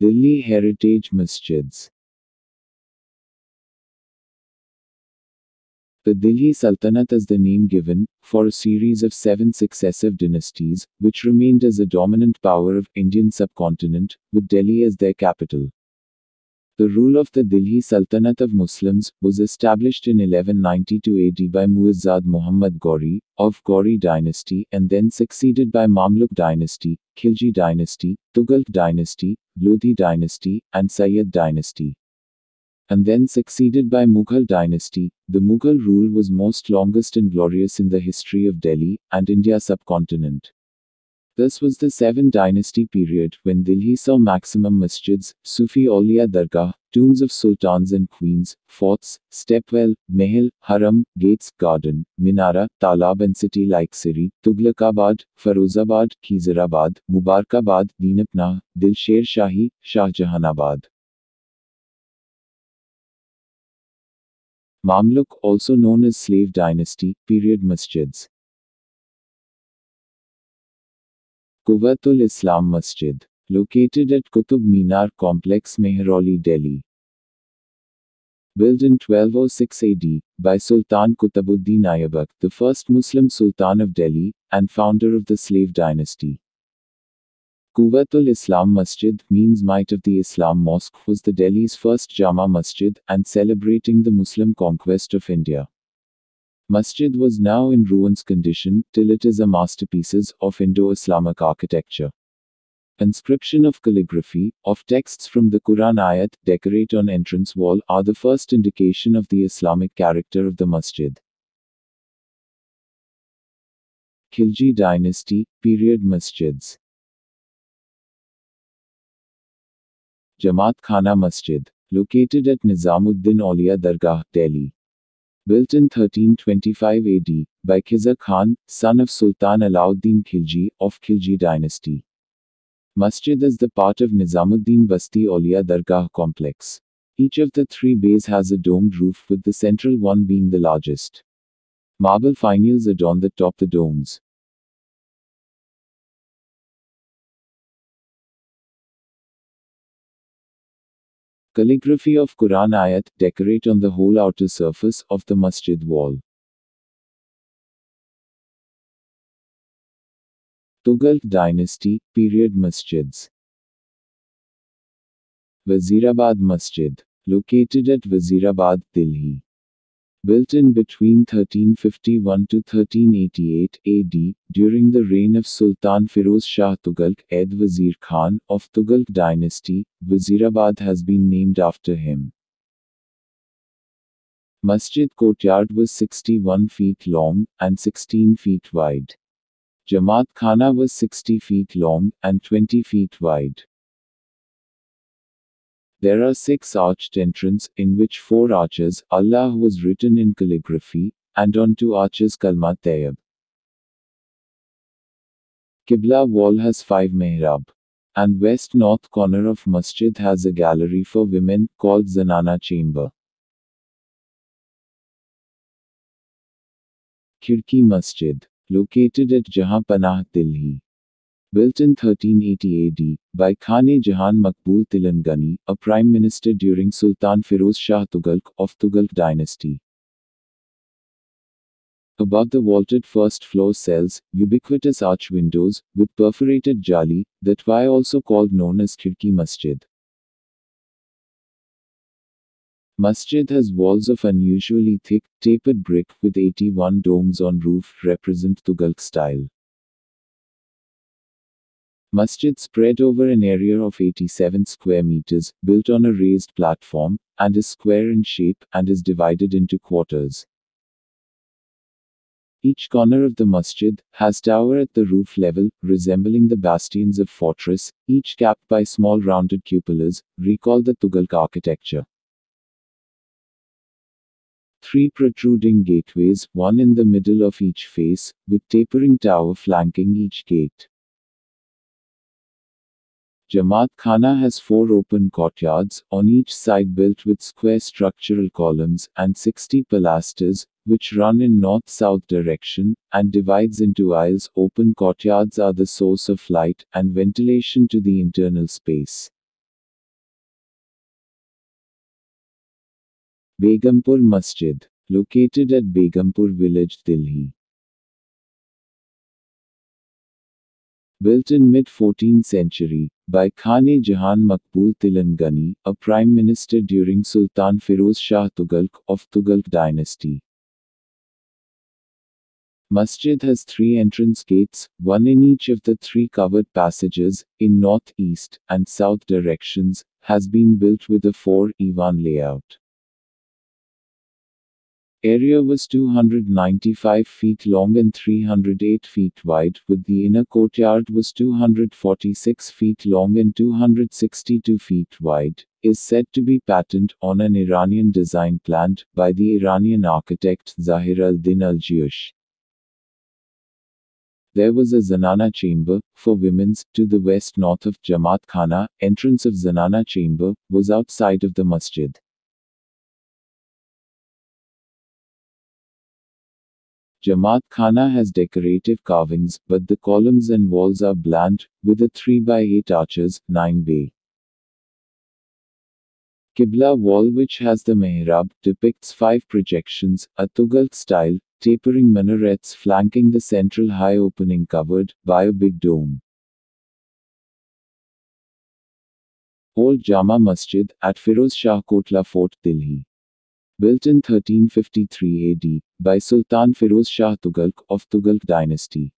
Delhi Heritage Masjids. The Delhi Sultanate is the name given, for a series of 7 successive dynasties, which remained as a dominant power of Indian subcontinent, with Delhi as their capital. The rule of the Delhi Sultanate of Muslims was established in 1192 AD by Muazzad Muhammad Ghori, of Ghori dynasty, and then succeeded by Mamluk dynasty, Khilji dynasty, Tughalq dynasty, Lodhi dynasty, and Sayyid dynasty. And then succeeded by Mughal dynasty. The Mughal rule was most longest and glorious in the history of Delhi and India subcontinent. This was the 7 dynasty period when Delhi saw maximum masjids, Sufi Auliya Dargah, tombs of sultans and queens, forts, stepwell, mahal, haram, gates, garden, minara, talab and city like Siri, Tughlaqabad, Firozabad, Khizarabad, Mubarakabad, Deenapna, Dilsher Shahi, Shahjahanabad. Mamluk, also known as Slave Dynasty, period masjids. Quwwatul Islam Masjid, located at Qutub Minar Complex, Mehrauli, Delhi. Built in 1206 AD by Sultan Qutbuddin Ayyubak, the first Muslim Sultan of Delhi and founder of the Slave Dynasty. Quwwatul Islam Masjid means Might of the Islam Mosque was the Delhi's first Jama Masjid and celebrating the Muslim conquest of India. Masjid was now in ruins condition till it is a masterpieces of Indo-Islamic architecture. Inscription of calligraphy, of texts from the Quran ayat, decorate on entrance wall are the first indication of the Islamic character of the masjid. Khilji Dynasty, period masjids. Jamaat Khana Masjid, located at Nizamuddin Auliya Dargah, Delhi. Built in 1325 AD by Khizar Khan, son of Sultan Alauddin Khilji of Khilji dynasty. Masjid is the part of Nizamuddin Basti Auliya Dargah complex. Each of the 3 bays has a domed roof with the central one being the largest. Marble finials adorn the top the domes. Calligraphy of Quran ayat decorate on the whole outer surface of the masjid wall. Tughalq Dynasty, period masjids. Wazirabad Masjid, located at Wazirabad, Delhi. Built in between 1351 to 1388 AD, during the reign of Sultan Firoz Shah Tughalq Ed Wazir Khan of Tughalq dynasty, Wazirabad has been named after him. Masjid courtyard was 61 feet long and 16 feet wide. Jamaat Khana was 60 feet long and 20 feet wide. There are 6 arched entrances, in which 4 arches, Allah was written in calligraphy, and on 2 arches Kalma Tayyib. Qibla wall has 5 mihrab. And west-north corner of masjid has a gallery for women, called Zanana Chamber. Khirki Masjid, located at Jahan Panah, Delhi. Built in 1380 AD by Khan-e-Jahan Maqbul Tilangani, a prime minister during Sultan Firoz Shah Tughalq of Tughalq dynasty. Above the vaulted first floor cells, ubiquitous arch windows, with perforated jali, that why also called known as Khirki Masjid. Masjid has walls of unusually thick, tapered brick with 81 domes on roof represent Tughalq style. Masjid spread over an area of 87 square meters, built on a raised platform, and is square in shape, and is divided into quarters. Each corner of the masjid has tower at the roof level, resembling the bastions of fortress, each capped by small rounded cupolas, recall the Tughalq architecture. 3 protruding gateways, one in the middle of each face, with tapering tower flanking each gate. Jamaat Khana has 4 open courtyards, on each side built with square structural columns, and 60 pilasters, which run in north-south direction, and divides into aisles. Open courtyards are the source of light and ventilation to the internal space. Begumpur Masjid, located at Begumpur village, Delhi. Built in mid-14th century, by Khan-e-Jahan Maqbul Tilangani, a prime minister during Sultan Firoz Shah Tughlaq of Tughlaq dynasty. Masjid has 3 entrance gates, one in each of the 3 covered passages, in north, east, and south directions, has been built with a 4-Iwan layout. Area was 295 feet long and 308 feet wide, with the inner courtyard was 246 feet long and 262 feet wide, is said to be patterned on an Iranian design planned by the Iranian architect Zahir al-Din al-Jiyush. There was a Zanana chamber, for women's, to the west-north of Jamaat Khana. Entrance of Zanana chamber was outside of the masjid. Jamaat Khana has decorative carvings, but the columns and walls are bland, with a 3x8 arches, 9 bay. Qibla wall, which has the mihrab, depicts 5 projections, a Tughlaq style, tapering minarets flanking the central high opening covered by a big dome. Old Jama Masjid, at Firoz Shah Kotla Fort, Delhi. Built in 1353 AD, by Sultan Firoz Shah Tughlaq of Tughlaq dynasty.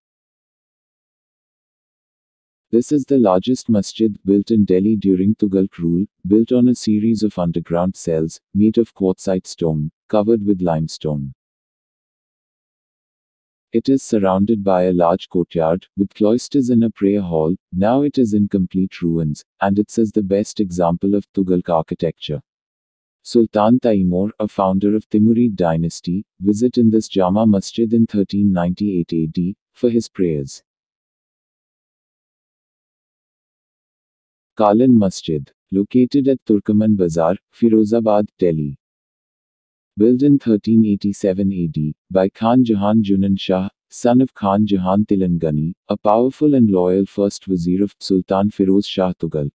This is the largest masjid built in Delhi during Tughlaq rule, built on a series of underground cells, made of quartzite stone, covered with limestone. It is surrounded by a large courtyard, with cloisters and a prayer hall. Now it is in complete ruins, and it is the best example of Tughlaq architecture. Sultan Taimur, a founder of Timurid dynasty, visited in this Jama Masjid in 1398 AD, for his prayers. Kalan Masjid, located at Turkaman Bazar, Firozabad, Delhi. Built in 1387 AD, by Khan Jahan Junan Shah, son of Khan Jahan Tilangani, a powerful and loyal first vizier of Sultan Firoz Shah Tughlaq.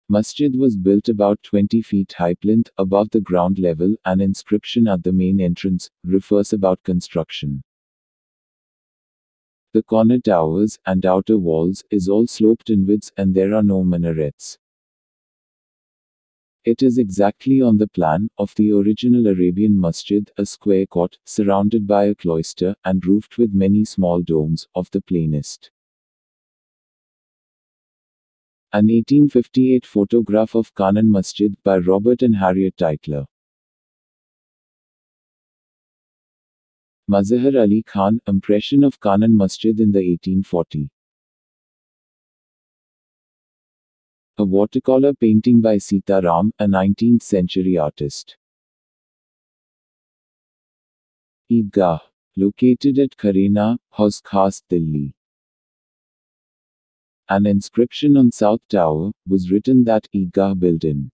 Masjid was built about 20 feet high, plinth above the ground level. An inscription at the main entrance refers about construction. The corner towers and outer walls is all sloped inwards, and there are no minarets. It is exactly on the plan of the original Arabian masjid, a square court, surrounded by a cloister, and roofed with many small domes, of the plainest. An 1858 photograph of Kanan Masjid by Robert and Harriet Tytler. Mazahar Ali Khan, impression of Kanan Masjid in the 1840. A watercolor painting by Sita Ram, a 19th century artist. Eidgah, located at Kharena, Hauz Khas, Delhi. An inscription on South Tower was written that Eidgah built in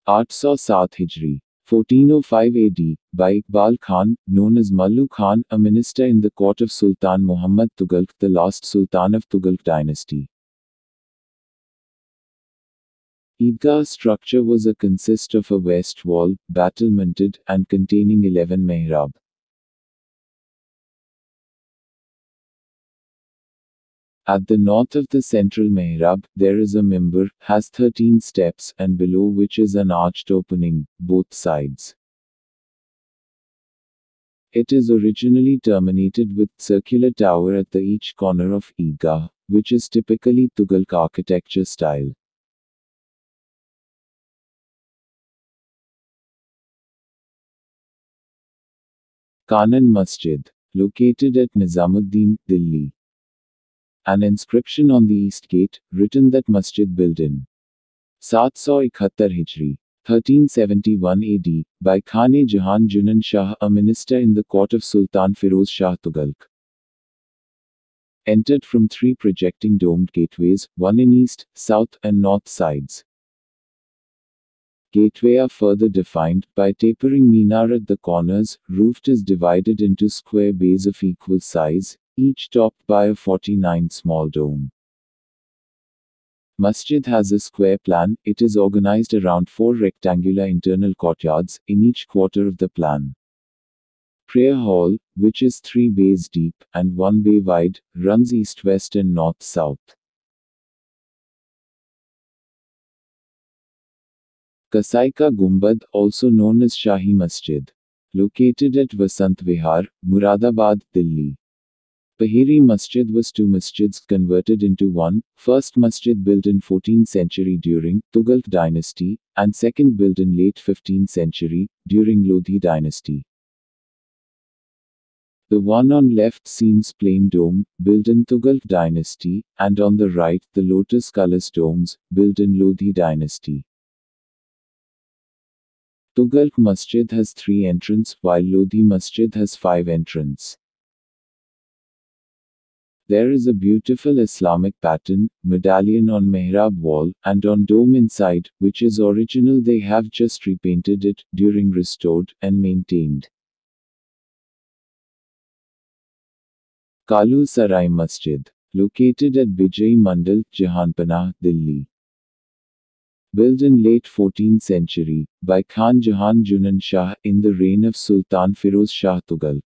807 Hijri, 1405 AD, by Iqbal Khan, known as Mallu Khan, a minister in the court of Sultan Muhammad Tughlaq, the last Sultan of Tughlaq dynasty. Eidgah structure was a consist of a west wall, battlemented, and containing 11 mihrab. At the north of the central mihrab, there is a mimbar, has 13 steps, and below which is an arched opening, both sides. It is originally terminated with circular tower at the each corner of Eidgah, which is typically Tughlaq architecture style. Kanan Masjid, located at Nizamuddin, Delhi. An inscription on the east gate, written that Masjid built in 771 Hijri, 1371 AD, by Khan-e-Jahan Junan Shah, a minister in the court of Sultan Firoz Shah Tughlaq. Entered from 3 projecting domed gateways, one in east, south, and north sides. Gateway are further defined by tapering minar at the corners. Roofed is divided into square bays of equal size, each topped by a 49 small dome. Masjid has a square plan. It is organized around 4 rectangular internal courtyards in each quarter of the plan. Prayer hall, which is 3 bays deep and 1 bay wide, runs east-west and north-south. Kasai Ka Gumbad, also known as Shahi Masjid. Located at Vasant Vihar, Muradabad, Delhi. Paheri Masjid was 2 masjids converted into one, first masjid built in 14th century during Tughalq dynasty, and second built in late 15th century, during Lodhi dynasty. The one on left seems plain dome, built in Tughalq dynasty, and on the right the lotus colors domes, built in Lodhi dynasty. Tughalq Masjid has 3 entrances while Lodhi Masjid has 5 entrances. There is a beautiful Islamic pattern, medallion on mihrab wall, and on dome inside, which is original. They have just repainted it, during restored, and maintained. Kalu Sarai Masjid. Located at Bijay Mandal, Jahanpanah, Delhi. Built in late 14th century, by Khan Jahan Junan Shah, in the reign of Sultan Firoz Shah Tughalq.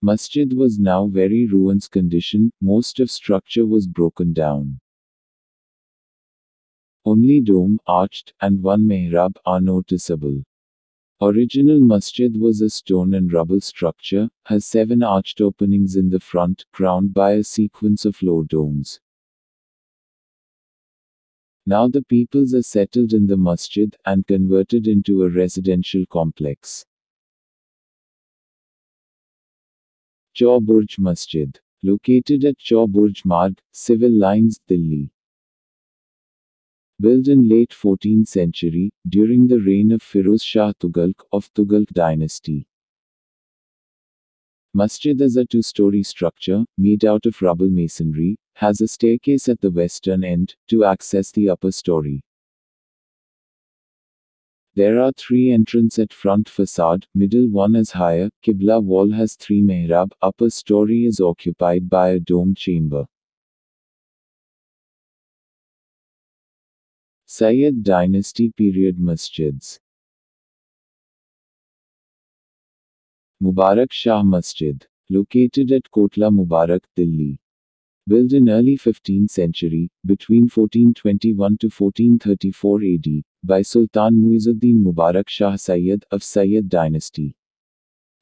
Masjid was now very ruins condition, most of structure was broken down. Only dome, arched, and 1 mihrab are noticeable. Original masjid was a stone and rubble structure, has 7 arched openings in the front, crowned by a sequence of low domes. Now the peoples are settled in the masjid, and converted into a residential complex. Chaur Burj Masjid. Located at Chaur Burj Marg, Civil Lines, Delhi. Built in late 14th century, during the reign of Firoz Shah Tughalq of Tughalq dynasty. Masjid is a 2-story structure, made out of rubble masonry, has a staircase at the western end, to access the upper story. There are 3 entrances at front facade, middle one is higher, Qibla wall has 3 mihrab, upper story is occupied by a dome chamber. Sayyid Dynasty period masjids. Mubarak Shah Masjid. Located at Kotla Mubarak, Delhi. Built in early 15th century, between 1421 to 1434 AD, by Sultan Muizuddin Mubarak Shah Sayyid of Sayyid dynasty.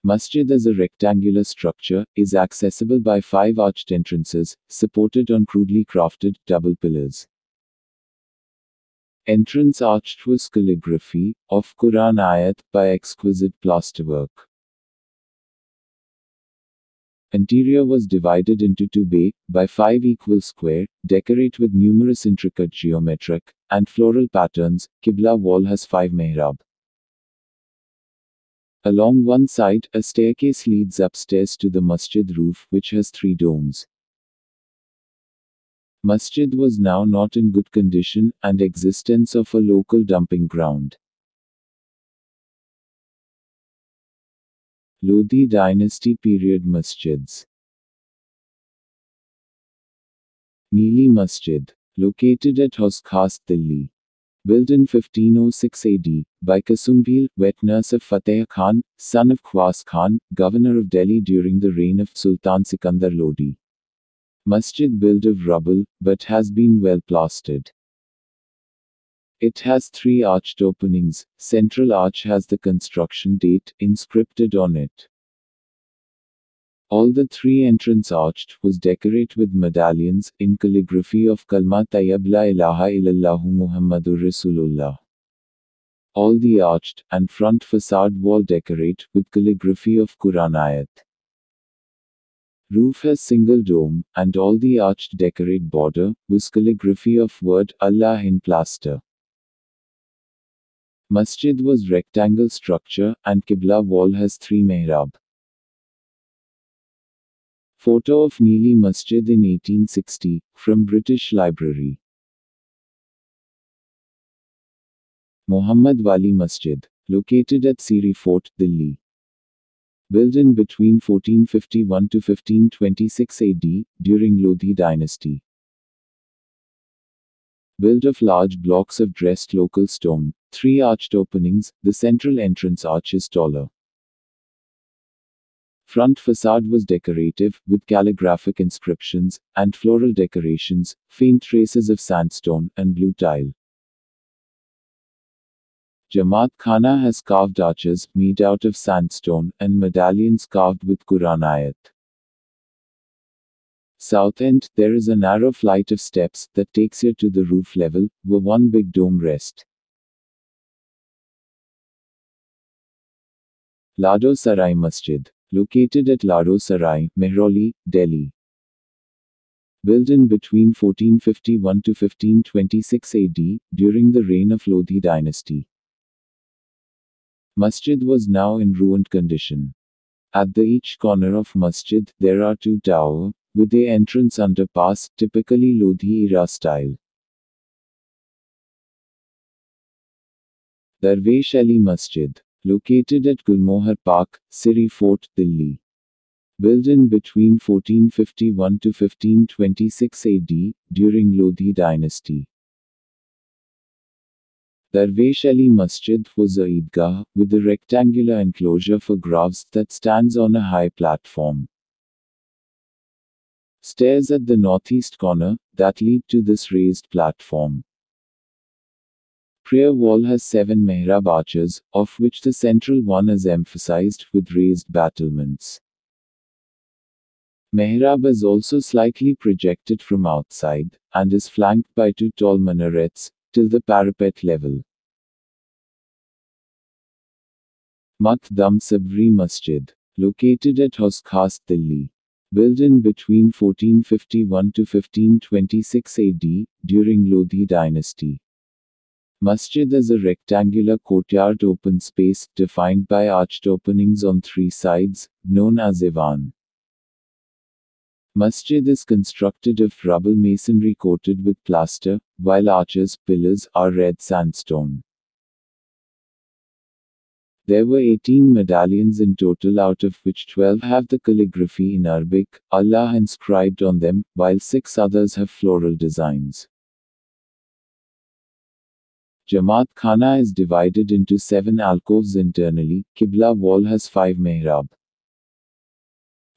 Masjid as a rectangular structure, is accessible by 5 arched entrances, supported on crudely crafted, double pillars. Entrance arched with calligraphy, of Quran ayat, by exquisite plasterwork. Interior was divided into 2 bay, by 5 equal square, decorate with numerous intricate geometric, and floral patterns. Qibla wall has 5 mihrab. Along one side, a staircase leads upstairs to the masjid roof, which has 3 domes. Masjid was now not in good condition, and existence of a local dumping ground. Lodhi dynasty period masjids. Neeli Masjid. Located at Hoskhas, Delhi. Built in 1506 AD, by Kasumbil, wet nurse of Fateh Khan, son of Khwas Khan, governor of Delhi during the reign of Sultan Sikandar Lodi. Masjid built of rubble, but has been well plastered. It has 3 arched openings, central arch has the construction date inscripted on it. All the 3 entrance arched was decorated with medallions in calligraphy of Kalma Tayyib La ilaha illallahu Muhammadur Rasulullah. All the arched and front facade wall decorate with calligraphy of Quran ayat. Roof has single dome, and all the arched decorate border with calligraphy of word Allah in plaster. Masjid was rectangle structure, and Qibla wall has 3 mihrab. Photo of Neeli Masjid in 1860, from British Library. Muhammad Wali Masjid. Located at Siri Fort, Delhi. Built in between 1451 to 1526 AD, during Lodhi dynasty. Built of large blocks of dressed local stone, 3 arched openings, the central entrance arch is taller. Front facade was decorative, with calligraphic inscriptions, and floral decorations, faint traces of sandstone, and blue tile. Jamaat Khana has carved arches, made out of sandstone, and medallions carved with Quran ayat. South end, there is a narrow flight of steps that takes you to the roof level, where one big dome rests. Lado Sarai Masjid. Located at Lado Sarai, Mehrauli, Delhi. Built in between 1451 to 1526 AD, during the reign of Lodhi dynasty. Masjid was now in ruined condition. At the each corner of Masjid, there are 2 towers, with a entrance underpass, typically Lodhi era style. Darvesh Ali Masjid. Located at Gulmohar Park, Siri Fort, Delhi. Built in between 1451 to 1526 AD, during Lodhi dynasty. Darvesh Ali Masjid was a Eidgah, with a rectangular enclosure for graves that stands on a high platform. Stairs at the northeast corner, that lead to this raised platform. Prayer wall has 7 mehrab arches, of which the central one is emphasized, with raised battlements. Mehrab is also slightly projected from outside, and is flanked by 2 tall minarets, till the parapet level. Makdam Sabri Masjid. Located at Hoskhas, Delhi. Built in between 1451 to 1526 AD, during Lodhi dynasty. Masjid is a rectangular courtyard open space, defined by arched openings on 3 sides, known as Iwan. Masjid is constructed of rubble masonry coated with plaster, while arches, pillars, are red sandstone. There were 18 medallions in total, out of which 12 have the calligraphy in Arabic, Allah inscribed on them, while 6 others have floral designs. Jamaat Khana is divided into 7 alcoves internally. Qibla wall has 5 mehrab.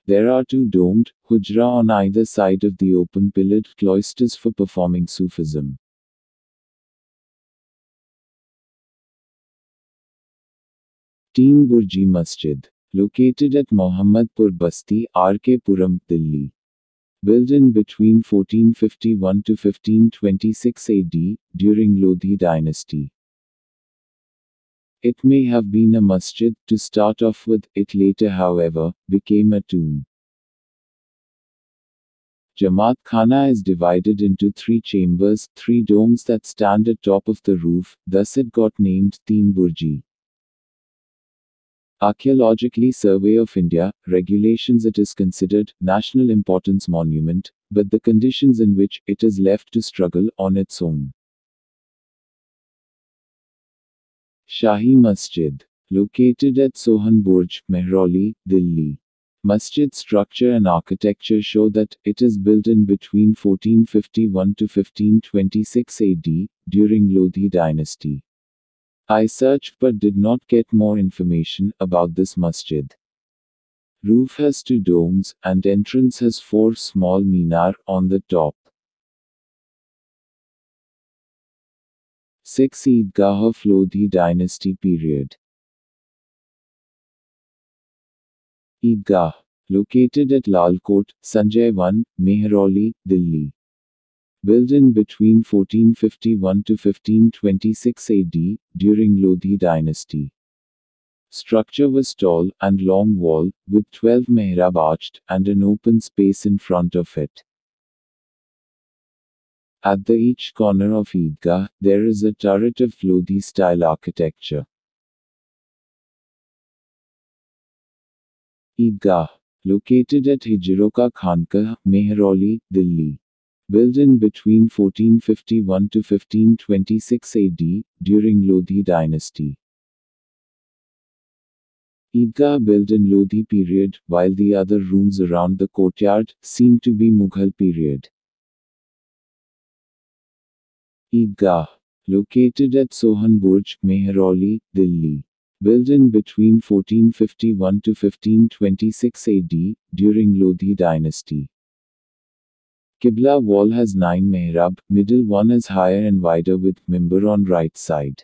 There are 2 domed hujra on either side of the open pillared cloisters for performing Sufism. Teen Burji Masjid. Located at Mohammadpur Basti, RK Puram, Delhi. Built in between 1451 to 1526 AD, during Lodhi dynasty. It may have been a masjid to start off with, it later, however, became a tomb. Jamaat Khana is divided into 3 chambers, 3 domes that stand atop of the roof, thus it got named Teen Burji. Archaeologically Survey of India, regulations it is considered national importance monument, but the conditions in which it is left to struggle on its own. Shahi Masjid. Located at Sohan Burj, Mehrauli, Delhi. Masjid structure and architecture show that it is built in between 1451 to 1526 AD, during Lodhi dynasty. I searched but did not get more information about this masjid. Roof has 2 domes, and entrance has 4 small minar on the top. 6 Eidgah of Lodhi dynasty period. Eidgah. Located at Lalkot, Sanjay 1, Mehrauli, Delhi. Built in between 1451 to 1526 AD, during Lodhi dynasty. Structure was tall and long wall, with 12 mehrab arched, and an open space in front of it. At the each corner of Eidgah, there is a turret of Lodhi style architecture. Eidgah. Located at Hijroka Khankah, Mehrauli, Delhi. Built in between 1451 to 1526 AD, during Lodhi dynasty. Eidgah built in Lodhi period, while the other rooms around the courtyard seem to be Mughal period. Eidgah. Located at Sohanburj, Mehrauli, Delhi. Built in between 1451 to 1526 AD, during Lodhi dynasty. Qibla wall has 9 mehrab, middle one is higher and wider with mimbar on right side.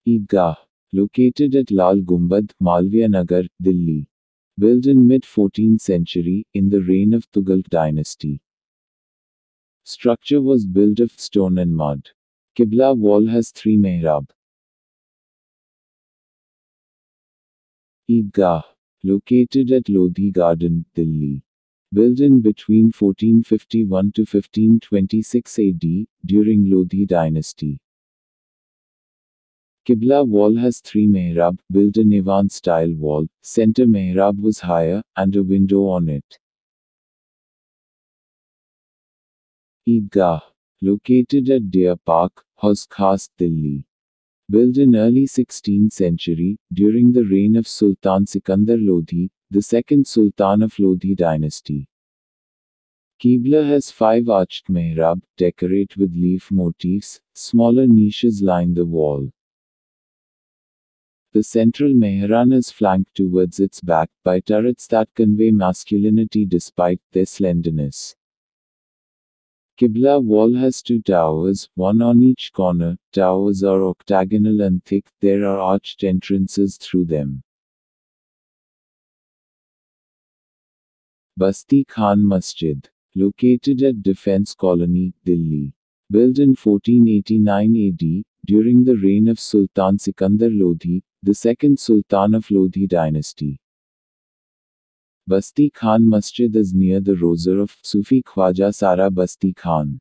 Eidgah. Located at Lal Gumbad, Malviya Nagar, Delhi. Built in mid-14th century, in the reign of Tughalq dynasty. Structure was built of stone and mud. Qibla wall has 3 mehrab. Eidgah. Located at Lodhi Garden, Delhi. Built in between 1451 to 1526 AD, during Lodhi dynasty. Qibla wall has 3 mehrab, built in Ivan style wall, center mehrab was higher, and a window on it. Eidgah. Located at Deer Park, Hauz Khas, Delhi. Built in early 16th century, during the reign of Sultan Sikandar Lodhi, the second Sultan of Lodhi dynasty. Qibla has 5 arched mehrab, decorate with leaf motifs, smaller niches line the wall. The central mehran is flanked towards its back by turrets that convey masculinity despite their slenderness. Qibla wall has 2 towers, one on each corner. Towers are octagonal and thick, there are arched entrances through them. Basti Khan Masjid. Located at Defence Colony, Delhi. Built in 1489 AD, during the reign of Sultan Sikandar Lodhi, the second Sultan of Lodhi dynasty. Basti Khan Masjid is near the Roza of Sufi Khwaja Sara Basti Khan.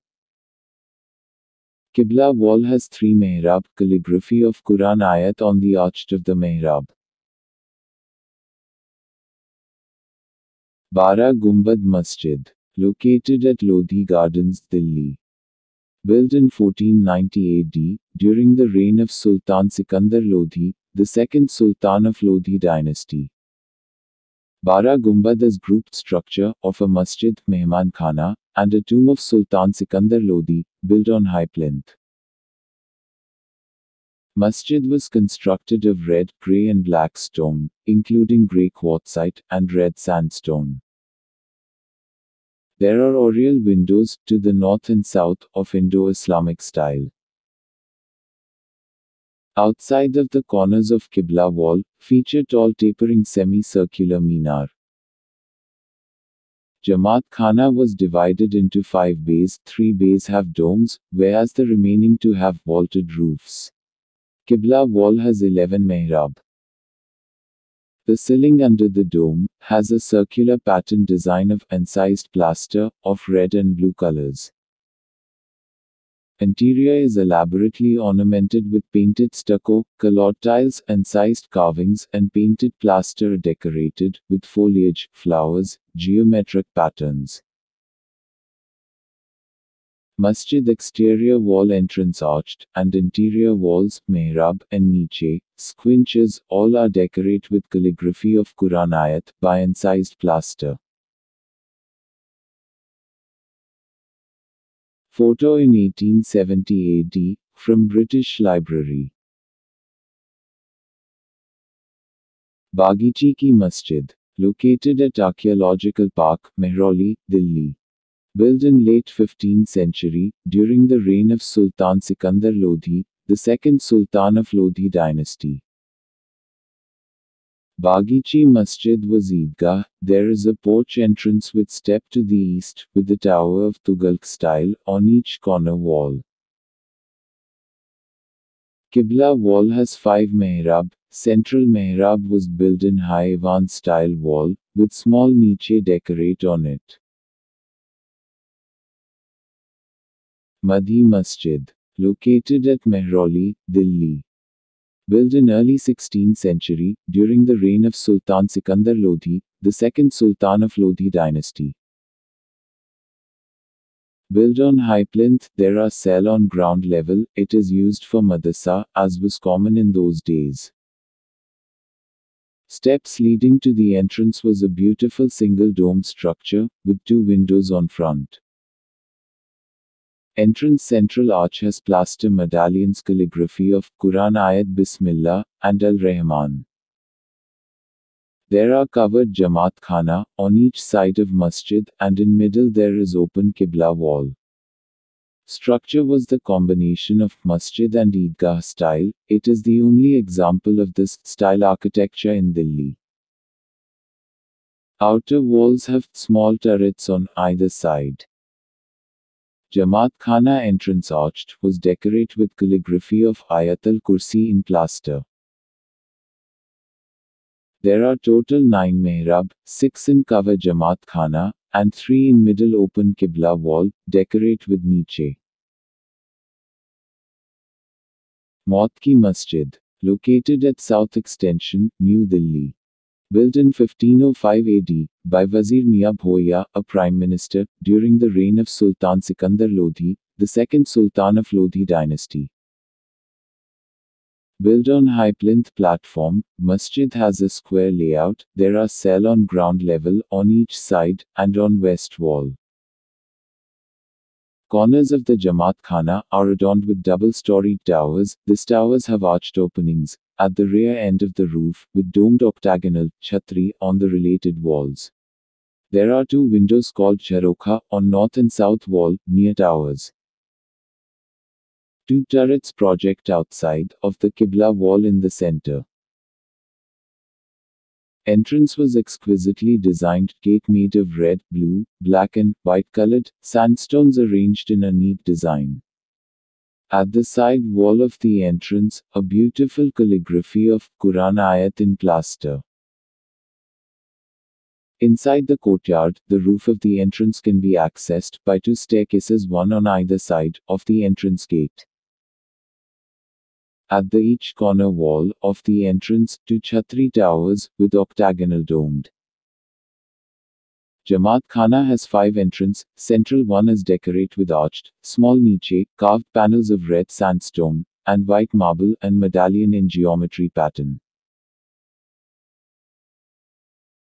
Qibla wall has 3 mehrab, calligraphy of Quran ayat on the arch of the mehrab. Bara Gumbad Masjid. Located at Lodhi Gardens, Delhi. Built in 1490 AD, during the reign of Sultan Sikandar Lodhi, the second Sultan of Lodhi dynasty. Bara Gumbad is grouped structure of a masjid, Mehman Khana, and a tomb of Sultan Sikandar Lodhi, built on high plinth. Masjid was constructed of red, grey and black stone, including grey quartzite, and red sandstone. There are oriel windows, to the north and south, of Indo-Islamic style. Outside of the corners of Qibla wall, feature tall tapering semi-circular minar. Jamaat Khana was divided into 5 bays, 3 bays have domes, whereas the remaining 2 have vaulted roofs. Qibla wall has 11 mehrab. The ceiling under the dome has a circular pattern design of incised plaster, of red and blue colors. Interior is elaborately ornamented with painted stucco, colored tiles, incised carvings, and painted plaster decorated with foliage, flowers, geometric patterns. Masjid exterior wall entrance arched, and interior walls, mehrab, and niche, squinches, all are decorated with calligraphy of Quran ayat, by incised plaster. Photo in 1870 AD, from British Library. Bagichi Ki Masjid. Located at Archaeological Park, Mehrauli, Delhi. Built in late 15th century, during the reign of Sultan Sikandar Lodhi, the second Sultan of Lodhi dynasty. Bagichi Masjid was Eidgah. There is a porch entrance with step to the east, with the tower of Tughalq style, on each corner wall. Qibla wall has 5 mehrab. Central mehrab was built in high Ivan style wall, with small niche decorate on it. Madhi Masjid. Located at Mehrauli, Delhi. Built in early 16th century, during the reign of Sultan Sikandar Lodhi, the second Sultan of Lodhi dynasty. Built on high plinth, there are cell on ground level, it is used for madrasa, as was common in those days. Steps leading to the entrance was a beautiful single dome structure, with 2 windows on front. Entrance central arch has plaster medallions calligraphy of Quran ayat Bismillah and Al-Rahman. There are covered Jamaat Khana on each side of masjid, and in middle there is open Qibla wall. Structure was the combination of masjid and Eidgah style. It is the only example of this style architecture in Delhi. Outer walls have small turrets on either side. Jamaat Khana entrance arched was decorated with calligraphy of Ayat al-Kursi in plaster. There are total 9 mehrab, 6 in cover Jamaat Khana, and 3 in middle open Qibla wall, decorate with niche. Maut Ki Masjid, located at South Extension, New Delhi. Built in 1505 AD, by Wazir Mia Bhoya, a prime minister, during the reign of Sultan Sikandar Lodhi, the second Sultan of Lodhi dynasty. Built on high plinth platform, masjid has a square layout. There are cell on ground level on each side, and on west wall. Corners of the Jamaat Khana are adorned with double-storied towers. These towers have arched openings at the rear end of the roof, with domed octagonal chhatri on the related walls. There are 2 windows called Jharokha on north and south wall, near towers. 2 turrets project outside of the Qibla wall in the center. Entrance was exquisitely designed, gate made of red, blue, black and white-colored sandstones arranged in a neat design. At the side wall of the entrance, a beautiful calligraphy of Quran ayat in plaster. Inside the courtyard, the roof of the entrance can be accessed by 2 staircases, one on either side of the entrance gate. At the each corner wall of the entrance, 2 chhatri towers, with octagonal domed. Jamaat Khana has 5 entrance. Central one is decorated with arched, small niche, carved panels of red sandstone, and white marble and medallion in geometry pattern.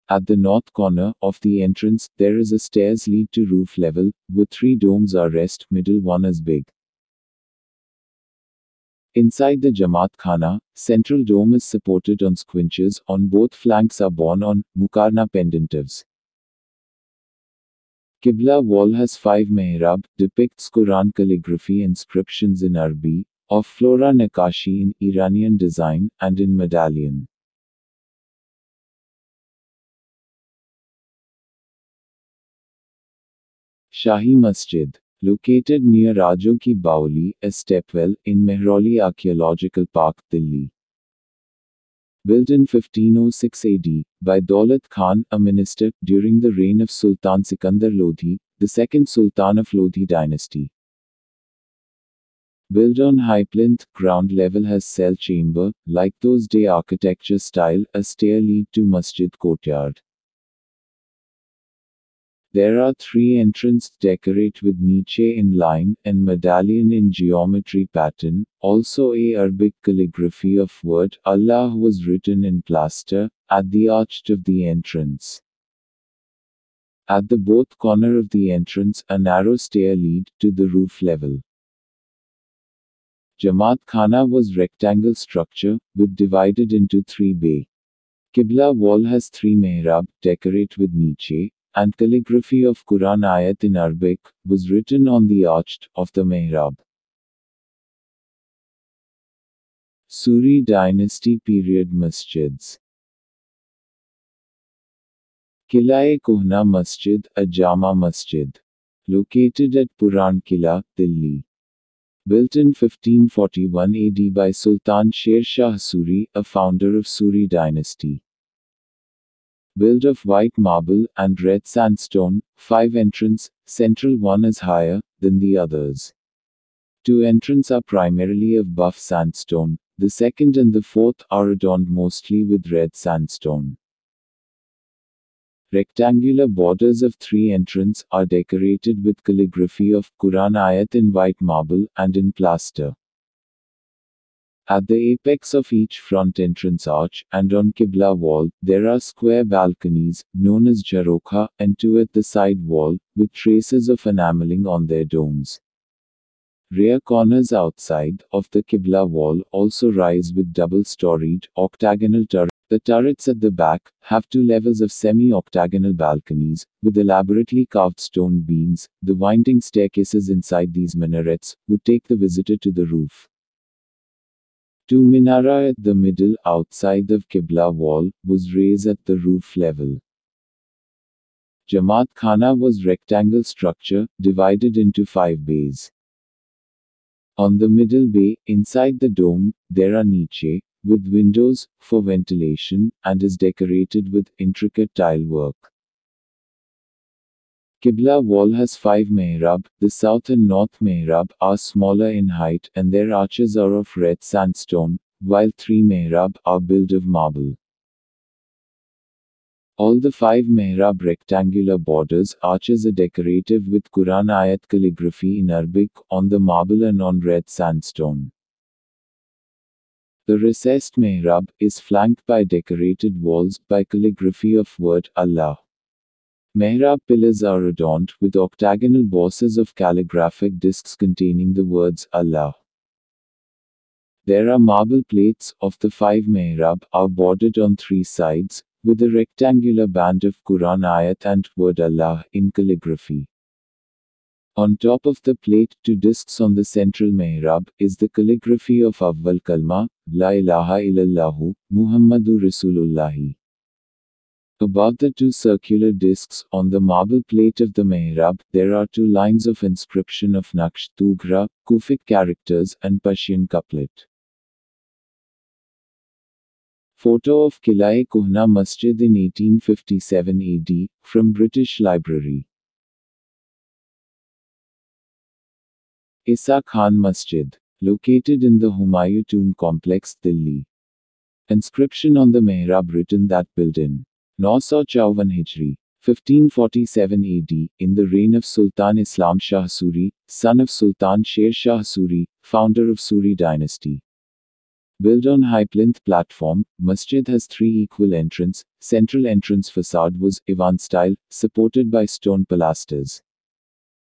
At the north corner of the entrance, there is a stairs lead to roof level, with 3 domes are rest, middle one is big. Inside the Jamaat Khana, central dome is supported on squinches, on both flanks are borne on mukarna pendentives. Qibla wall has 5 mehrab, depicts Quran calligraphy inscriptions in Arabi, of Flora Nakashi in Iranian design, and in medallion. Shahi Masjid, located near Rajo Ki Baoli, a stepwell, in Mehrauli Archaeological Park, Delhi. Built in 1506 AD, by Daulat Khan, a minister, during the reign of Sultan Sikandar Lodhi, the second Sultan of Lodhi dynasty. Built on high plinth, ground level has cell chamber, like those day architecture style, a stair lead to masjid courtyard. There are 3 entrances decorated with niche in line and medallion in geometry pattern. Also a Arabic calligraphy of word Allah was written in plaster at the arch of the entrance. At the both corner of the entrance, a narrow stair lead to the roof level. Jamaat Khana was rectangle structure, with divided into 3 bay. Qibla wall has 3 mehrab, decorate with niche, and calligraphy of Quran ayat in Arabic, was written on the arch of the mehrab. Suri Dynasty period masjids. Qila-e-Kohna Masjid, a Jama Masjid. Located at Puran Qila, Delhi. Built in 1541 AD by Sultan Sher Shah Suri, a founder of Suri dynasty. Built of white marble and red sandstone, 5 entrance, central one is higher than the others. 2 entrance are primarily of buff sandstone, the second and the fourth are adorned mostly with red sandstone. Rectangular borders of 3 entrance are decorated with calligraphy of Quran ayat in white marble and in plaster. At the apex of each front entrance arch, and on Qibla wall, there are square balconies, known as Jharokha, and 2 at the side wall, with traces of enameling on their domes. Rear corners outside of the Qibla wall also rise with double-storied, octagonal turrets. The turrets at the back have two levels of semi-octagonal balconies, with elaborately carved stone beams. The winding staircases inside these minarets would take the visitor to the roof. Two minara at the middle, outside the Qibla wall, was raised at the roof level. Jamaat Khana was rectangle structure, divided into 5 bays. On the middle bay, inside the dome, there are niche, with windows, for ventilation, and is decorated with intricate tile work. Qibla wall has 5 mihrab. The south and north mihrab are smaller in height and their arches are of red sandstone, while 3 mihrab are built of marble. All the 5 mihrab rectangular borders arches are decorative with Quran ayat calligraphy in Arabic on the marble and on red sandstone. The recessed mihrab is flanked by decorated walls by calligraphy of word Allah. Mihrab pillars are adorned with octagonal bosses of calligraphic discs containing the words Allah. There are marble plates of the 5 mihrab are bordered on 3 sides, with a rectangular band of Quran ayat and word Allah in calligraphy. On top of the plate, 2 discs on the central mihrab is the calligraphy of Awwal Kalma, La ilaha illallahu, Muhammadu Rasulullahi. Above the 2 circular discs on the marble plate of the mihrab, there are 2 lines of inscription of Naqsh Tughra, Kufic characters, and Persian couplet. Photo of Qila'e Kuhna Masjid in 1857 AD, from British Library. Isa Khan Masjid, located in the Humayun Tomb Complex, Delhi. Inscription on the mihrab written that built in 954 Hijri, 1547 AD, in the reign of Sultan Islam Shah Suri, son of Sultan Sher Shah Suri, founder of Suri dynasty. Built on high plinth platform, masjid has 3 equal entrance. Central entrance facade was Ivan style, supported by stone pilasters.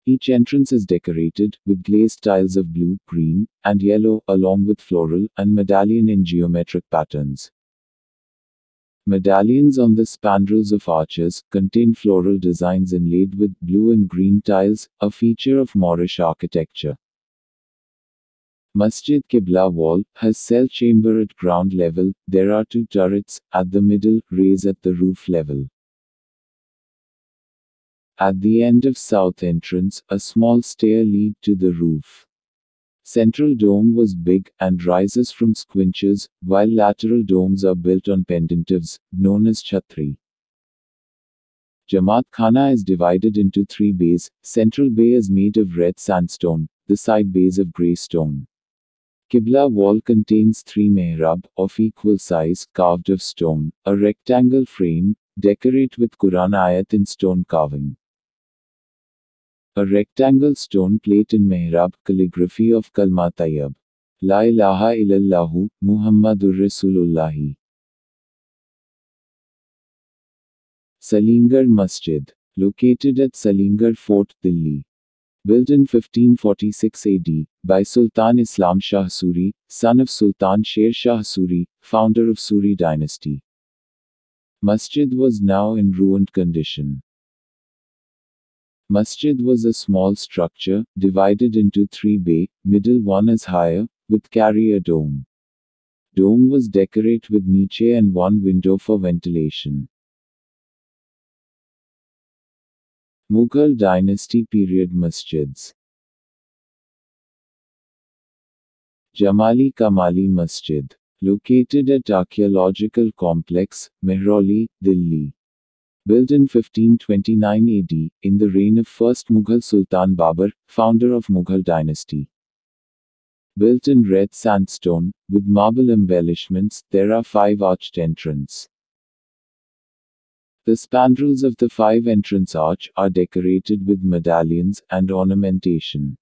Each entrance is decorated with glazed tiles of blue, green, and yellow, along with floral and medallion in geometric patterns. Medallions on the spandrels of arches contain floral designs inlaid with blue and green tiles, a feature of Moorish architecture. Masjid Qibla wall has cell chamber at ground level. There are 2 turrets at the middle, raised at the roof level. At the end of south entrance, a small stair lead to the roof. Central dome was big and rises from squinches, while lateral domes are built on pendentives, known as chhatri. Jamaat Khana is divided into 3 bays. Central bay is made of red sandstone, the side bays of grey stone. Qibla wall contains 3 mihrab, of equal size, carved of stone, a rectangle frame, decorate with Quran ayat in stone carving. A rectangle stone plate in mihrab, calligraphy of Kalma Tayyib. La ilaha illallahu, Muhammadur Rasulullahi. Salimgarh Masjid, located at Salimgarh Fort, Delhi. Built in 1546 AD, by Sultan Islam Shah Suri, son of Sultan Sher Shah Suri, founder of Suri dynasty. Masjid was now in ruined condition. Masjid was a small structure, divided into 3 bay, middle one is higher, with carry a dome. Dome was decorated with niche and 1 window for ventilation. Mughal dynasty period masjids. Jamali Kamali Masjid, located at Archaeological Complex, Mehrauli, Delhi. Built in 1529 AD, in the reign of first Mughal Sultan Babur, founder of Mughal dynasty. Built in red sandstone, with marble embellishments, there are 5 arched entrances. The spandrels of the 5 entrance arch are decorated with medallions and ornamentation.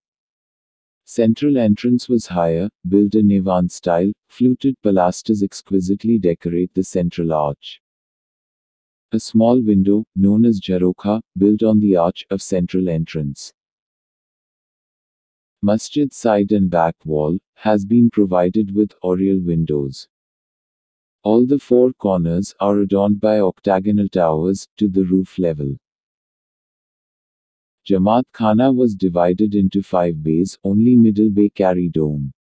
Central entrance was higher, built in Ivan style, fluted pilasters exquisitely decorate the central arch. A small window, known as Jarokha, built on the arch of central entrance. Masjid's side and back wall has been provided with oriel windows. All the four corners are adorned by octagonal towers to the roof level. Jamaat Khana was divided into 5 bays, only middle bay carry dome.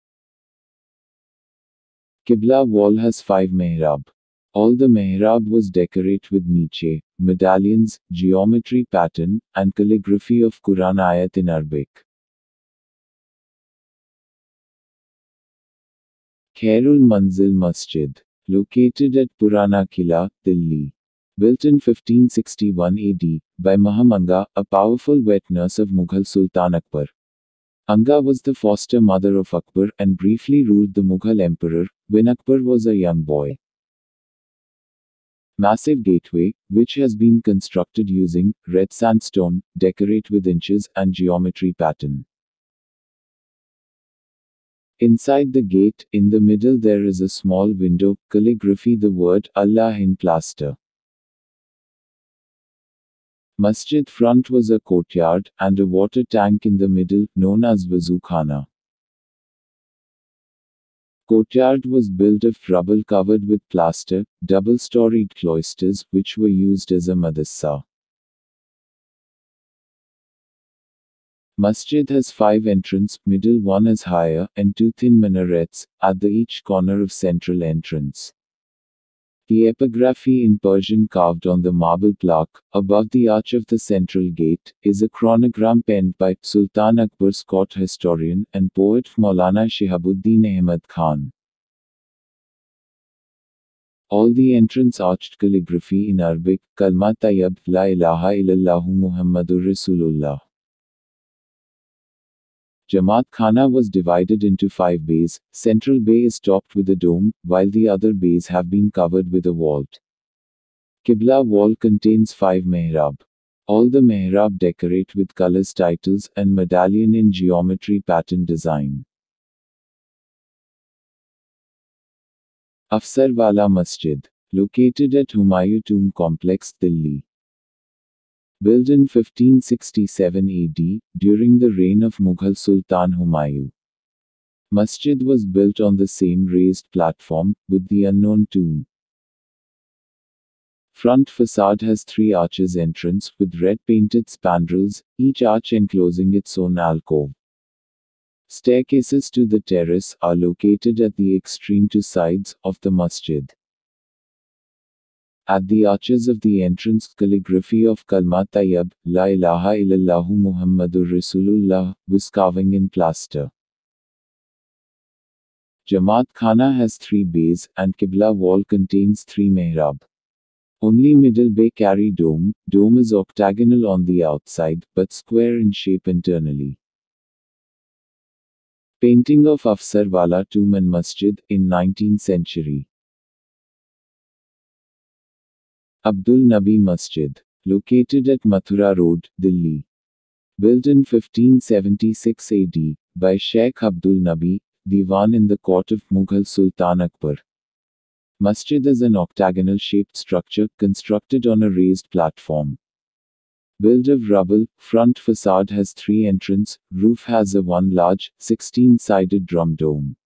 Qibla wall has 5 mehrab. All the mehrab was decorate with niche, medallions, geometry pattern, and calligraphy of Quran ayat in Arabic. Khairul Manzil Masjid, located at Purana Kila, Delhi. Built in 1561 AD, by Mahamanga, a powerful wet nurse of Mughal Sultan Akbar. Anga was the foster mother of Akbar and briefly ruled the Mughal emperor, when Akbar was a young boy. Massive gateway, which has been constructed using red sandstone, decorate with inches and geometry pattern. Inside the gate, in the middle there is a small window, calligraphy the word Allah in plaster. Masjid front was a courtyard, and a water tank in the middle, known as Wuzu Khana. Courtyard was built of rubble covered with plaster, double-storied cloisters, which were used as a madrasa. Masjid has 5 entrance, middle one is higher, and 2 thin minarets, at the each corner of central entrance. The epigraphy in Persian carved on the marble plaque, above the arch of the central gate, is a chronogram penned by Sultan Akbar's court historian and poet Maulana Shihabuddin Ahmad Khan. All the entrance arched calligraphy in Arabic, Kalma Tayyib, La ilaha illallahu Muhammadur Rasulullah. Jamaat Khana was divided into 5 bays. Central bay is topped with a dome, while the other bays have been covered with a vault. Qibla wall contains 5 mehrab. All the mehrab decorate with colors, titles, and medallion in geometry pattern design. Afsarwala Masjid, located at Humayun Tomb Complex, Delhi. Built in 1567 AD, during the reign of Mughal Sultan Humayun. Masjid was built on the same raised platform, with the unknown tomb. Front facade has 3 arches entrance, with red painted spandrels, each arch enclosing its own alcove. Staircases to the terrace are located at the extreme 2 sides of the masjid. At the arches of the entrance, calligraphy of Kalma Tayyib, La ilaha illallahu Muhammadur Rasulullah, was carving in plaster. Jamaat Khana has 3 bays, and Qibla wall contains 3 mehrab. Only middle bay carry dome. Dome is octagonal on the outside, but square in shape internally. Painting of Afsarwala Tomb and Masjid, in 19th century. Abdul Nabi Masjid, located at Mathura Road, Delhi. Built in 1576 AD, by Sheikh Abdul Nabi, Diwan in the court of Mughal Sultan Akbar. Masjid is an octagonal shaped structure, constructed on a raised platform. Built of rubble, front facade has 3 entrance, roof has a 1 large, 16-sided drum dome.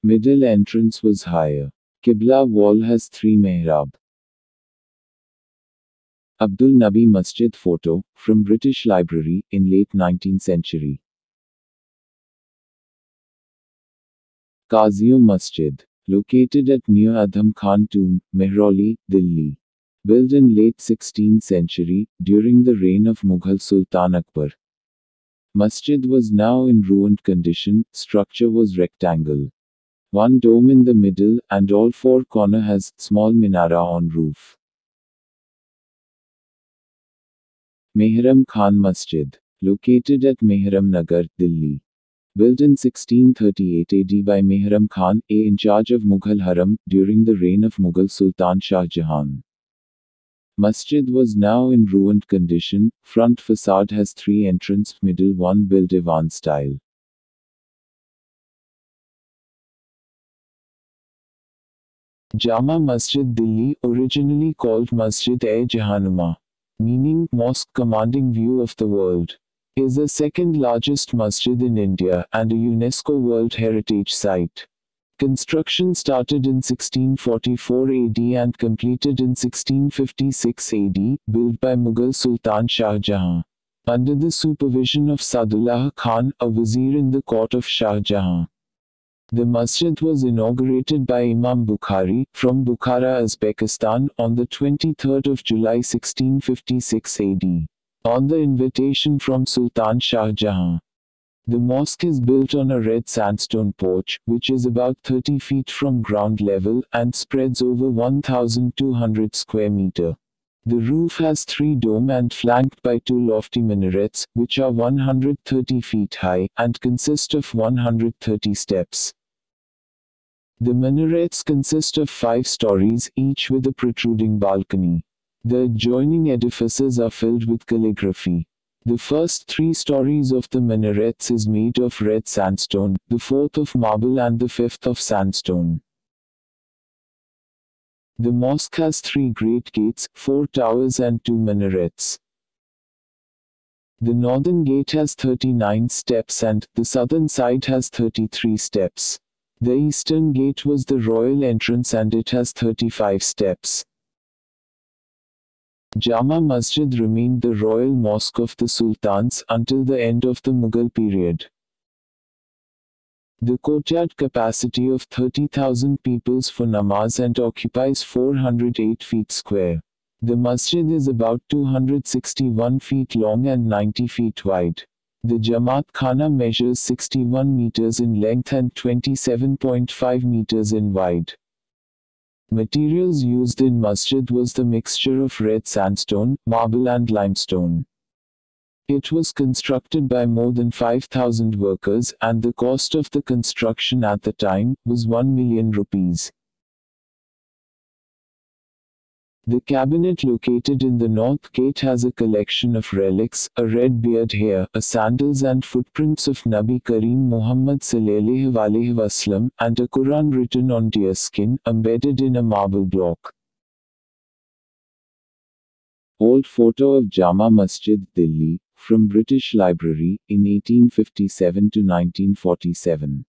Middle entrance was higher. Qibla wall has 3 mehrab. Abdul Nabi Masjid photo, from British Library, in late 19th century. Qazium Masjid, located at near Adham Khan Tomb, Mehrauli, Delhi. Built in late 16th century, during the reign of Mughal Sultan Akbar. Masjid was now in ruined condition, structure was rectangle. 1 dome in the middle, and all 4 corner has small minara on roof. Mehram Khan Masjid, located at Mehram Nagar, Delhi. Built in 1638 AD by Mehram Khan, in charge of Mughal Haram, during the reign of Mughal Sultan Shah Jahan. Masjid was now in ruined condition, front facade has 3 entrance, middle one built Diwan style. Jama Masjid Delhi, originally called Masjid-e-Jahanuma, meaning mosque commanding view of the world. is the second largest masjid in India and a UNESCO World Heritage Site. Construction started in 1644 AD and completed in 1656 AD, built by Mughal Sultan Shah Jahan. Under the supervision of Sadullah Khan, a vizier in the court of Shah Jahan. The masjid was inaugurated by Imam Bukhari, from Bukhara, Uzbekistan, on the 23rd of July 1656 AD, on the invitation from Sultan Shah Jahan. The mosque is built on a red sandstone porch, which is about 30 feet from ground level, and spreads over 1,200 square meter. The roof has 3 domes and flanked by 2 lofty minarets, which are 130 feet high, and consist of 130 steps. The minarets consist of 5 stories, each with a protruding balcony. The adjoining edifices are filled with calligraphy. The first 3 stories of the minarets is made of red sandstone, the 4th of marble and the 5th of sandstone. The mosque has 3 great gates, 4 towers and 2 minarets. The northern gate has 39 steps and the southern side has 33 steps. The eastern gate was the royal entrance and it has 35 steps. Jama Masjid remained the royal mosque of the sultans until the end of the Mughal period. The courtyard capacity of 30,000 peoples for namaz and occupies 408 feet square. The masjid is about 261 feet long and 90 feet wide. The Jamaat Khana measures 61 meters in length and 27.5 meters in wide. Materials used in masjid was the mixture of red sandstone, marble and limestone. It was constructed by more than 5,000 workers and the cost of the construction at the time was 1 million rupees. The cabinet located in the north gate has a collection of relics, a red beard hair, a sandals and footprints of Nabi Kareem Muhammad sallallahu alaihi wasallam, and a Quran written on deer skin, embedded in a marble block. Old photo of Jama Masjid, Delhi, from British Library, in 1857 to 1947.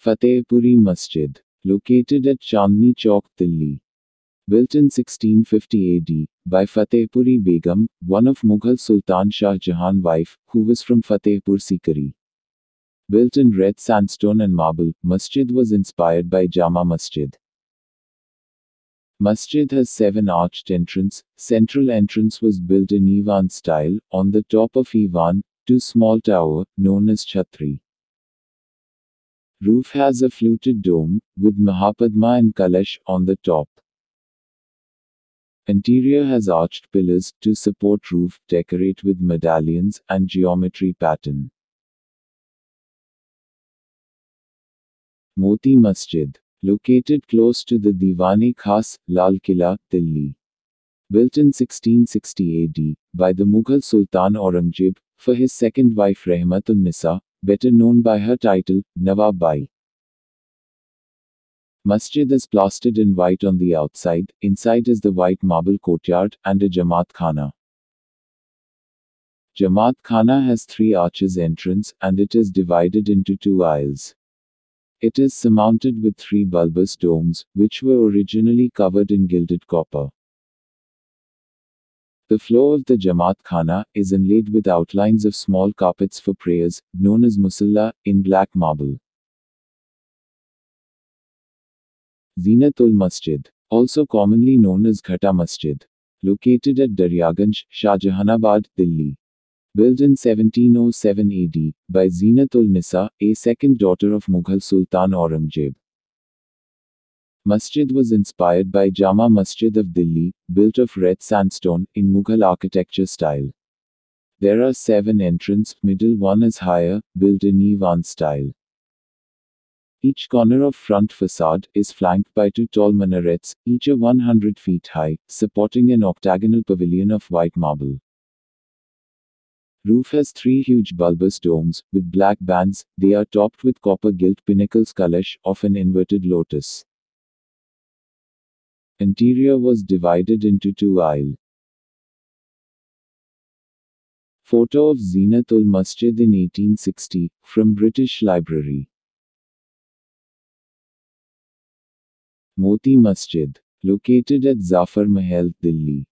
Fatehpuri Masjid, located at Chandni Chowk, Delhi. Built in 1650 AD, by Fatehpuri Begum, one of Mughal Sultan Shah Jahan's wife, who was from Fatehpur Sikari. Built in red sandstone and marble, masjid was inspired by Jama Masjid. Masjid has 7 arched entrance. Central entrance was built in Ivan style. On the top of Ivan, 2 small tower, known as Chhatri. Roof has a fluted dome, with Mahapadma and Kalash on the top. Interior has arched pillars, to support roof, decorate with medallions, and geometry pattern. Moti Masjid, located close to the Diwan-e Khas, Lal Killa, Delhi. Built in 1660 AD, by the Mughal Sultan Aurangzeb, for his second wife Rahmatun-Nisa, better known by her title, Nawab Bai. Masjid is plastered in white on the outside, inside is the white marble courtyard, and a Jamaat Khana. Jamaat Khana has 3 arches entrance, and it is divided into 2 aisles. It is surmounted with 3 bulbous domes, which were originally covered in gilded copper. The floor of the Jamaat Khana is inlaid with outlines of small carpets for prayers, known as musalla, in black marble. Zinatul Masjid, also commonly known as Ghata Masjid, located at Daryaganj, Shahjahanabad, Delhi. Built in 1707 AD, by Zinatul Nisa, a second daughter of Mughal Sultan Aurangzeb. Masjid was inspired by Jama Masjid of Delhi, built of red sandstone, in Mughal architecture style. There are 7 entrances, middle one is higher, built in Ivan style. Each corner of front facade is flanked by 2 tall minarets, each a 100 feet high, supporting an octagonal pavilion of white marble. Roof has 3 huge bulbous domes, with black bands. They are topped with copper gilt pinnacles Kalash of an inverted lotus. Interior was divided into two aisles. Photo of Zeenat-ul Masjid in 1860, from British Library. Moti Masjid, located at Zafar Mahal, Delhi.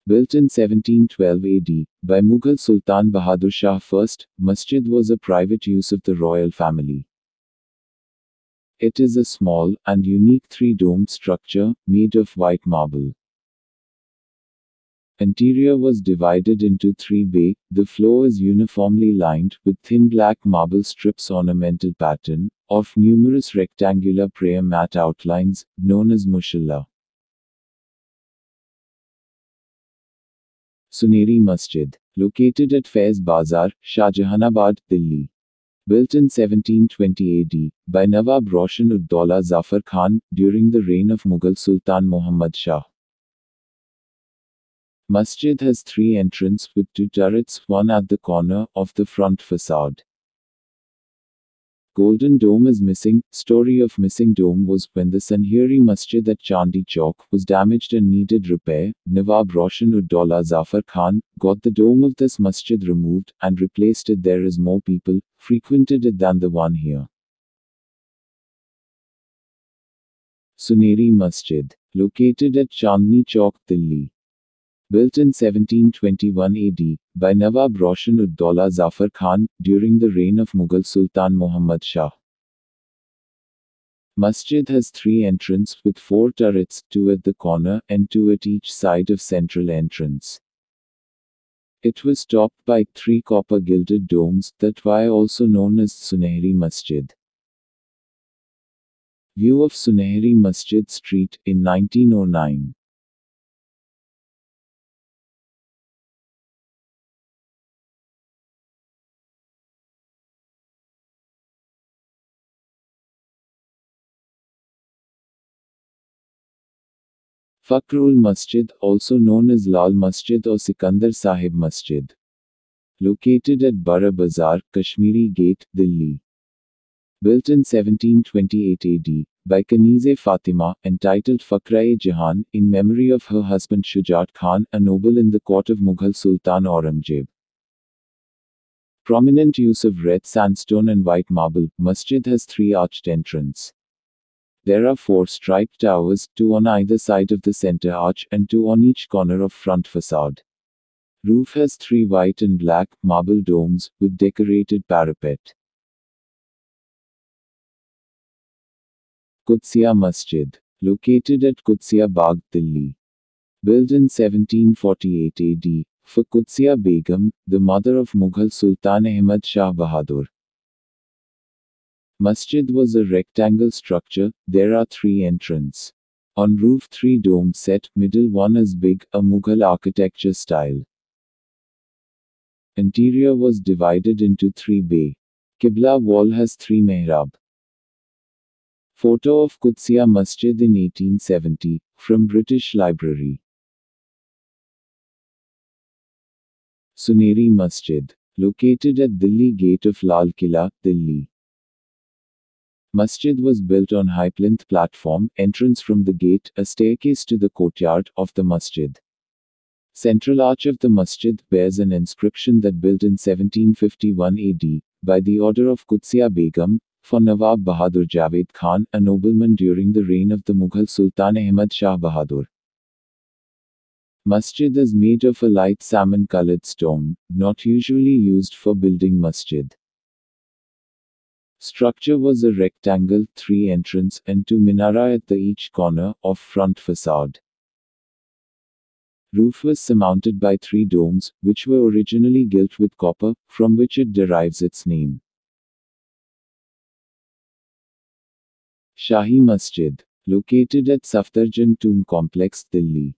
Built in 1712 AD, by Mughal Sultan Bahadur Shah I, masjid was a private use of the royal family. It is a small, and unique three-domed structure, made of white marble. Interior was divided into three bay, the floor is uniformly lined, with thin black marble strips ornamental pattern, of numerous rectangular prayer mat outlines, known as mushalla. Suneri Masjid, located at Faiz Bazar, Shahjahanabad, Delhi. Built in 1720 AD, by Nawab Roshan-ud-Daula Zafar Khan, during the reign of Mughal Sultan Muhammad Shah. Masjid has three entrances with two turrets, one at the corner of the front facade. Golden dome is missing. Story of missing dome was when the Sunheri Masjid at Chandi Chowk was damaged and needed repair. Nawab Roshan-ud-Daula Zafar Khan got the dome of this masjid removed and replaced it. There is more people frequented it than the one here. Suneri Masjid, located at Chandni Chowk, Delhi. Built in 1721 AD, by Nawab Roshan-ud-Daula Zafar Khan, during the reign of Mughal Sultan Muhammad Shah. Masjid has three entrances with four turrets, two at the corner and two at each side of central entrance. It was topped by three copper gilded domes, that why also known as Sunehri Masjid. View of Sunehri Masjid Street, in 1909. Fakhrul Masjid, also known as Lal Masjid or Sikandar Sahib Masjid. Located at Bara Bazar, Kashmiri Gate, Delhi. Built in 1728 AD, by Kanize Fatima, entitled Fakhra-e-Jahan, in memory of her husband Shujat Khan, a noble in the court of Mughal Sultan Aurangzeb. Prominent use of red sandstone and white marble. Masjid has three arched entrances. There are four striped towers, two on either side of the center arch and two on each corner of front facade. Roof has three white and black marble domes, with decorated parapet. Qudsiya Masjid, located at Qudsiya Bagh, Delhi. Built in 1748 AD, for Qudsiya Begum, the mother of Mughal Sultan Ahmad Shah Bahadur. Masjid was a rectangle structure. There are three entrances. On roof three dome set, middle one is big, a Mughal architecture style. Interior was divided into three bay. Qibla wall has three mehrab. Photo of Qudsiya Masjid in 1870, from British Library. Suneri Masjid, located at Delhi Gate of Lal Killa, Delhi. Masjid was built on high plinth platform, entrance from the gate, a staircase to the courtyard of the masjid. Central arch of the masjid bears an inscription that built in 1751 AD, by the order of Qudsiya Begum, for Nawab Bahadur Javed Khan, a nobleman during the reign of the Mughal Sultan Ahmad Shah Bahadur. Masjid is made of a light salmon-colored stone, not usually used for building masjid. Structure was a rectangle, three entrance and two minara at the each corner of front facade. Roof was surmounted by three domes, which were originally gilt with copper, from which it derives its name. Shahi Masjid, located at Safdarjung Tomb Complex, Delhi.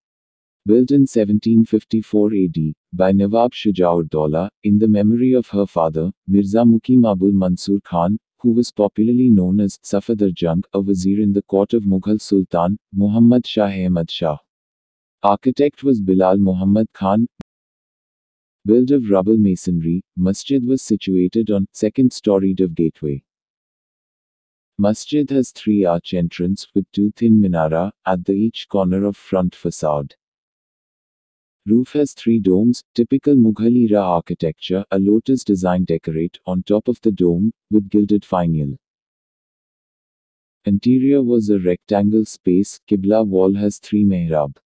Built in 1754 AD, by Nawab Shuja-ud-Daula, in the memory of her father, Mirza Mukim Abul Mansur Khan, who was popularly known as Safdarjung, a vizier in the court of Mughal Sultan, Muhammad Shah Ahmad Shah. Architect was Bilal Muhammad Khan. Built of rubble masonry, masjid was situated on second storied of gateway. Masjid has three arch entrance with two thin minara at the each corner of front facade. Roof has three domes, typical Mughal era architecture, a lotus design decorate on top of the dome, with gilded finial. Interior was a rectangle space, Qibla wall has three mihrab.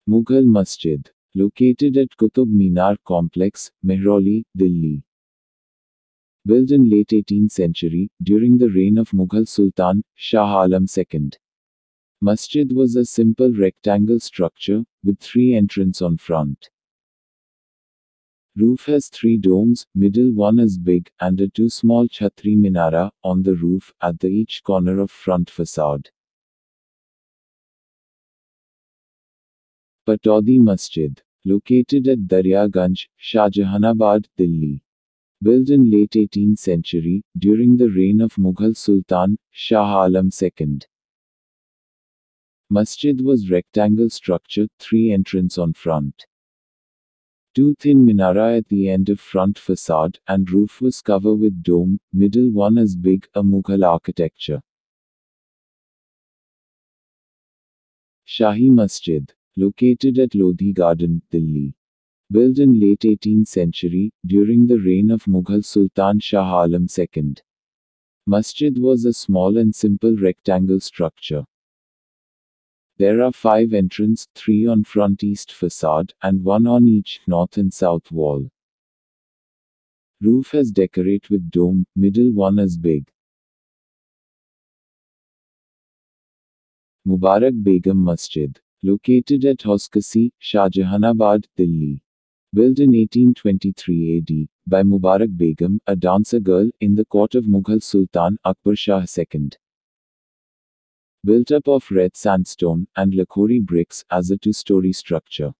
Mughal Masjid. Located at Qutub Minar Complex, Mehrauli, Delhi. Built in late 18th century, during the reign of Mughal Sultan, Shah Alam II. Masjid was a simple rectangle structure, with three entrances on front. Roof has three domes, middle one is big, and a two small chhatri minara, on the roof, at the each corner of front facade. Pataudi Masjid. Located at Daryaganj, Shahjahanabad, Delhi. Built in late 18th century, during the reign of Mughal Sultan, Shah Alam II. Masjid was rectangle structure, three entrance on front. Two thin minara at the end of front facade, and roof was covered with dome, middle one is big, a Mughal architecture. Shahi Masjid. Located at Lodhi Garden, Delhi. Built in late 18th century, during the reign of Mughal Sultan Shah Alam II. Masjid was a small and simple rectangle structure. There are five entrances, three on front east facade, and one on each north and south wall. Roof has decorate with dome, middle one is big. Mubarak Begum Masjid. Located at Hoskasi, Shahjahanabad, Delhi. Built in 1823 AD, by Mubarak Begum, a dancer girl, in the court of Mughal Sultan Akbar Shah II. Built up of red sandstone and Lakhori bricks as a two-story structure.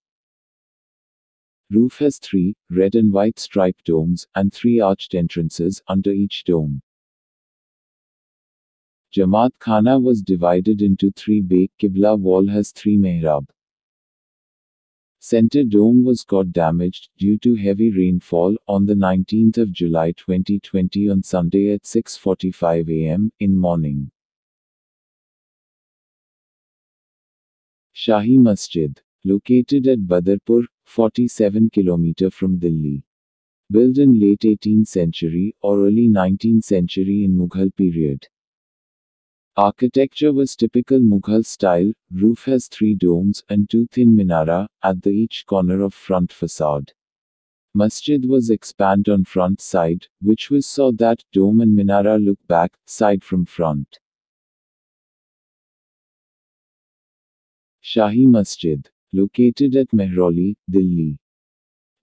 Roof has three, red and white striped domes, and three arched entrances under each dome. Jamaat Khana was divided into three bay, Qibla wall has three mihrab. Center dome was got damaged due to heavy rainfall on the 19th of July 2020 on Sunday at 6:45 am in morning. Shahi Masjid. Located at Badarpur, 47 km from Delhi. Built in late 18th century or early 19th century in Mughal period. Architecture was typical Mughal style, roof has three domes and two thin minara, at the each corner of front facade. Masjid was expand on front side, which was so that dome and minara look back, side from front. Shahi Masjid. Located at Mehrauli, Delhi.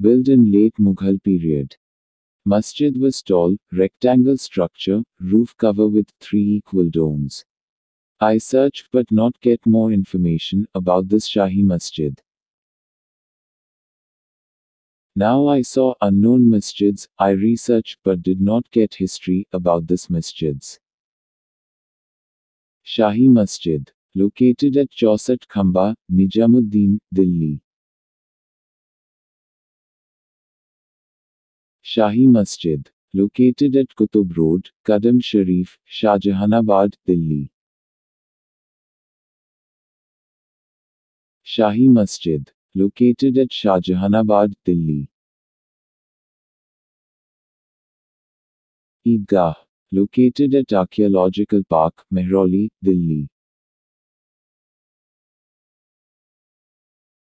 Built in late Mughal period. Masjid was tall, rectangle structure, roof cover with three equal domes. I searched but not get more information about this Shahi Masjid. Now I saw unknown masjids, I researched but did not get history about this masjids. Shahi Masjid. Located at Chausat Khamba, Nijamuddin, Delhi. Shahi Masjid. Located at Qutub Road, Kadam Sharif, Shahjahanabad, Delhi. Shahi Masjid. Located at Shahjahanabad, Delhi. Eidgah. Located at Archaeological Park, Mehrauli, Delhi.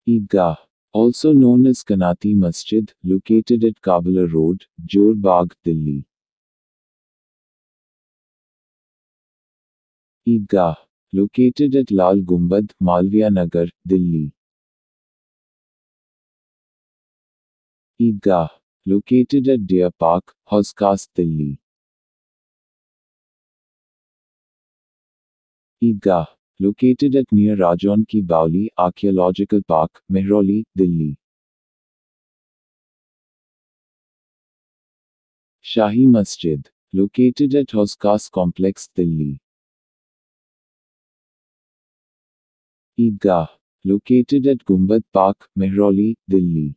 Eidgah. Also known as Kanati Masjid, located at Kabala Road, Jor Bagh, Delhi. Eidgah. Located at Lal Gumbad, Malviya Nagar, Delhi. Eidgah. Located at Deer Park, Hoskas, Delhi. Eidgah. Located at near Rajon Ki Bauli Archaeological Park, Mehrauli, Delhi. Shahi Masjid. Located at Hoskas Complex, Delhi. Eidgah. Located at Gumbad Park, Mehrauli, Delhi.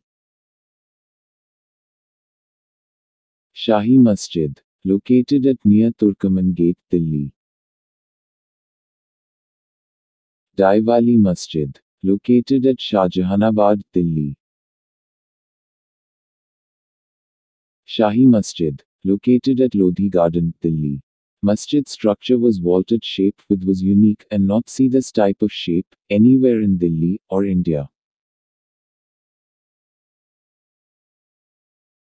Shahi Masjid. located at near Turkaman Gate, Delhi. Daiwali Masjid, located at Shahjahanabad, Delhi. Shahi Masjid, located at Lodhi Garden, Delhi. Masjid structure was vaulted shape with was unique and not see this type of shape anywhere in Delhi or India.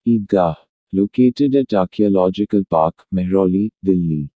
Eidgah, located at Archaeological Park, Mehrauli, Delhi.